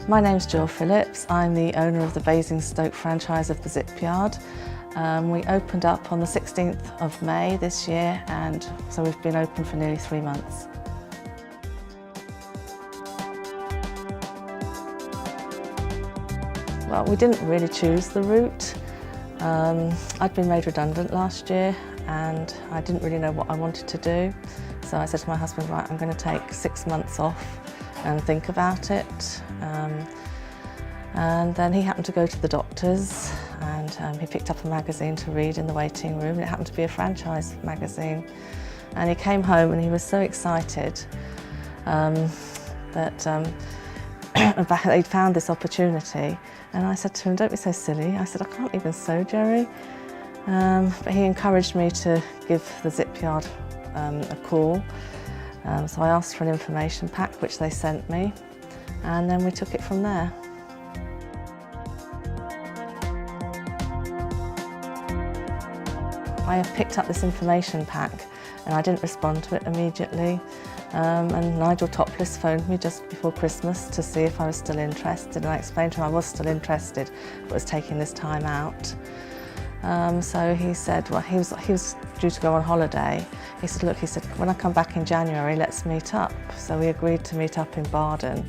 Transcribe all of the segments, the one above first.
My name's Jill Phillips. I'm the owner of the Basingstoke franchise of the Zipyard. We opened up on the 16th of May this year, and so we've been open for nearly 3 months. Well, we didn't really choose the route. I'd been made redundant last year and I didn't really know what I wanted to do. So I said to my husband, right, I'm going to take 6 months off and think about it. And then he happened to go to the doctors, and he picked up a magazine to read in the waiting room. It happened to be a franchise magazine. And he came home and he was so excited that he'd found this opportunity. And I said to him, don't be so silly. I said, I can't even sew, Jerry. But he encouraged me to give the Zipyard a call. So I asked for an information pack, which they sent me, and then we took it from there. I picked up this information pack and I didn't respond to it immediately. And Nigel Topless phoned me just before Christmas to see if I was still interested, and I explained to him I was still interested but was taking this time out. So he said, well, he was due to go on holiday. He said, look, he said, when I come back in January, let's meet up. So we agreed to meet up in Barden.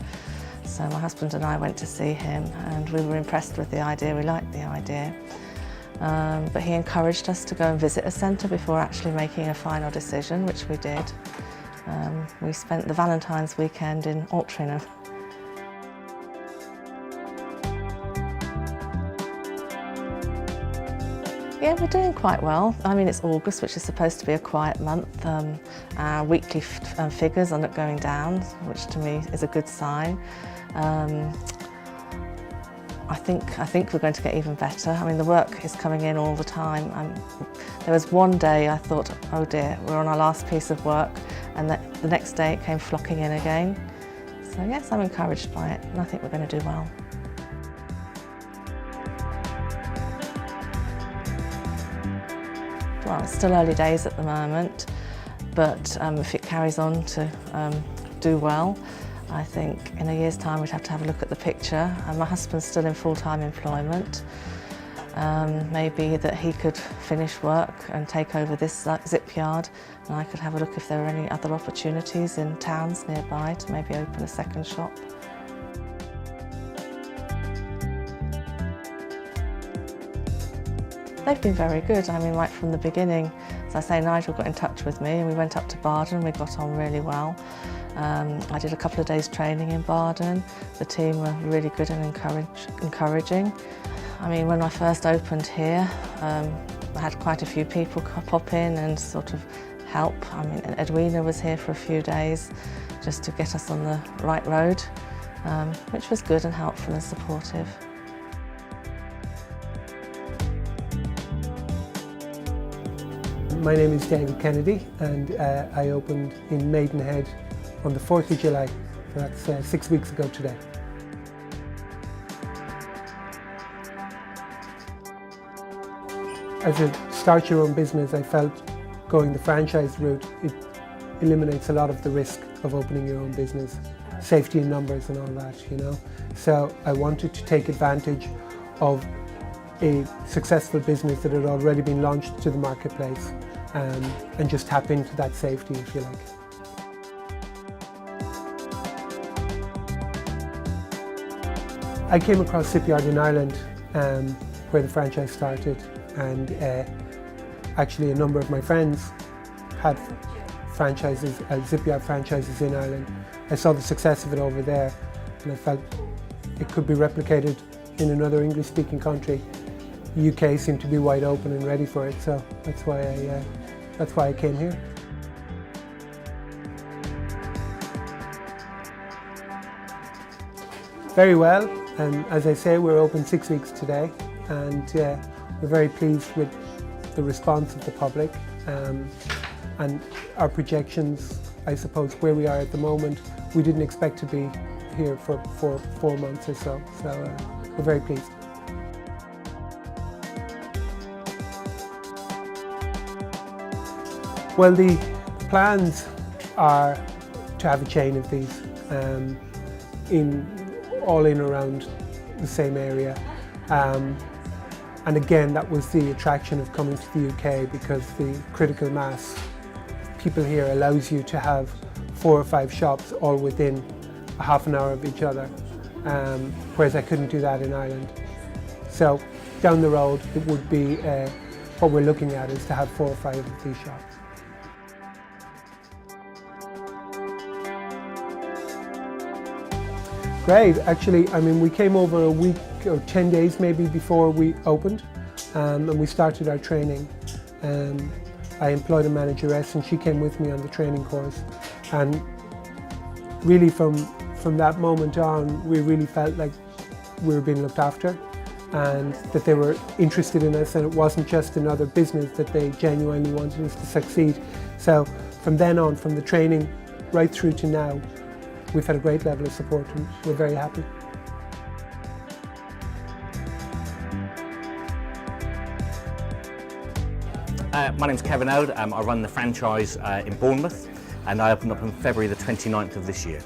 So my husband and I went to see him, and we were impressed with the idea, we liked the idea. But he encouraged us to go and visit a centre before actually making a final decision, which we did. We spent the Valentine's weekend in Altrincham. Yeah, we're doing quite well. I mean, it's August, which is supposed to be a quiet month. Our weekly figures are not going down, which to me is a good sign. I think we're going to get even better. I mean, the work is coming in all the time. There was one day I thought, oh dear, we're on our last piece of work, and the next day it came flocking in again. So yes, I'm encouraged by it, and I think we're going to do well. Well, it's still early days at the moment, but if it carries on to do well, I think in a year's time we'd have to have a look at the picture. My husband's still in full-time employment. Maybe that he could finish work and take over this Zipyard, and I could have a look if there are any other opportunities in towns nearby to maybe open a second shop. They've been very good, I mean, right from the beginning. As I say, Nigel got in touch with me and we went up to Barden. We got on really well. I did a couple of days training in Barden. The team were really good and encouraging. I mean, when I first opened here, I had quite a few people pop in and sort of help. I mean, Edwina was here for a few days just to get us on the right road, which was good and helpful and supportive. My name is David Kennedy, and I opened in Maidenhead on the 4th of July. That's 6 weeks ago today. As a start your own business, I felt going the franchise route, it eliminates a lot of the risk of opening your own business, safety in numbers and all that, you know. So I wanted to take advantage of a successful business that had already been launched to the marketplace, and just tap into that safety, if you like. I came across Zipyard in Ireland, where the franchise started, and actually a number of my friends had franchises, Zipyard franchises in Ireland. I saw the success of it over there, and I felt it could be replicated in another English-speaking country. The UK seemed to be wide open and ready for it, so that's why I came here. Very well, and as I say, we're open 6 weeks today, and we're very pleased with the response of the public, and our projections, I suppose, where we are at the moment. We didn't expect to be here for 4 months or so we're very pleased. Well, the plans are to have a chain of these in all in around the same area. And again, that was the attraction of coming to the UK, because the critical mass people here allows you to have 4 or 5 shops all within a half an hour of each other, whereas I couldn't do that in Ireland. So down the road, it would be, what we're looking at is to have 4 or 5 of these shops. Great, actually, I mean, we came over a week or 10 days maybe before we opened, and we started our training. I employed a manageress and she came with me on the training course, and really from that moment on, we really felt like we were being looked after and that they were interested in us, and it wasn't just another business, that they genuinely wanted us to succeed. So from then on, from the training right through to now, we've had a great level of support and we're very happy. My name's Kevin Ode. I run the franchise in Bournemouth, and I opened up on February the 29th of this year.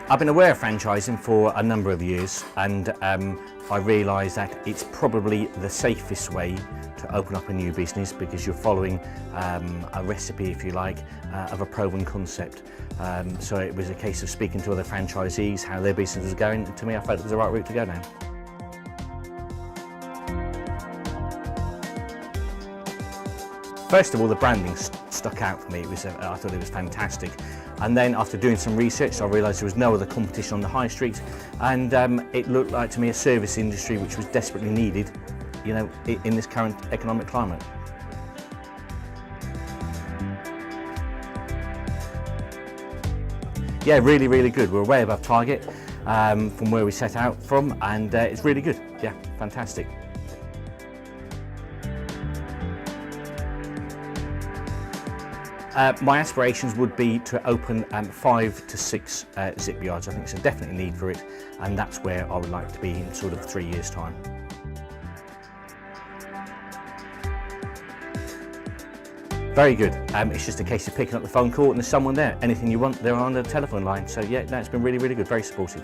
I've been aware of franchising for a number of years, and I realised that it's probably the safest way to open up a new business, because you're following a recipe, if you like, of a proven concept. So it was a case of speaking to other franchisees, how their business was going, and to me I felt it was the right route to go down. First of all, the branding stuck out for me. I thought it was fantastic. And then after doing some research, I realised there was no other competition on the high street, and it looked like to me a service industry which was desperately needed, you know, in this current economic climate. Yeah, really, really good. We're way above target from where we set out from, and it's really good. Yeah, fantastic. My aspirations would be to open 5 to 6 zip yards. I think there's a definite need for it, and that's where I would like to be in sort of 3 years' time. Very good. It's just a case of picking up the phone call and there's someone there. Anything you want, they're on the telephone line. So yeah, no, it's been really, really good, very supportive.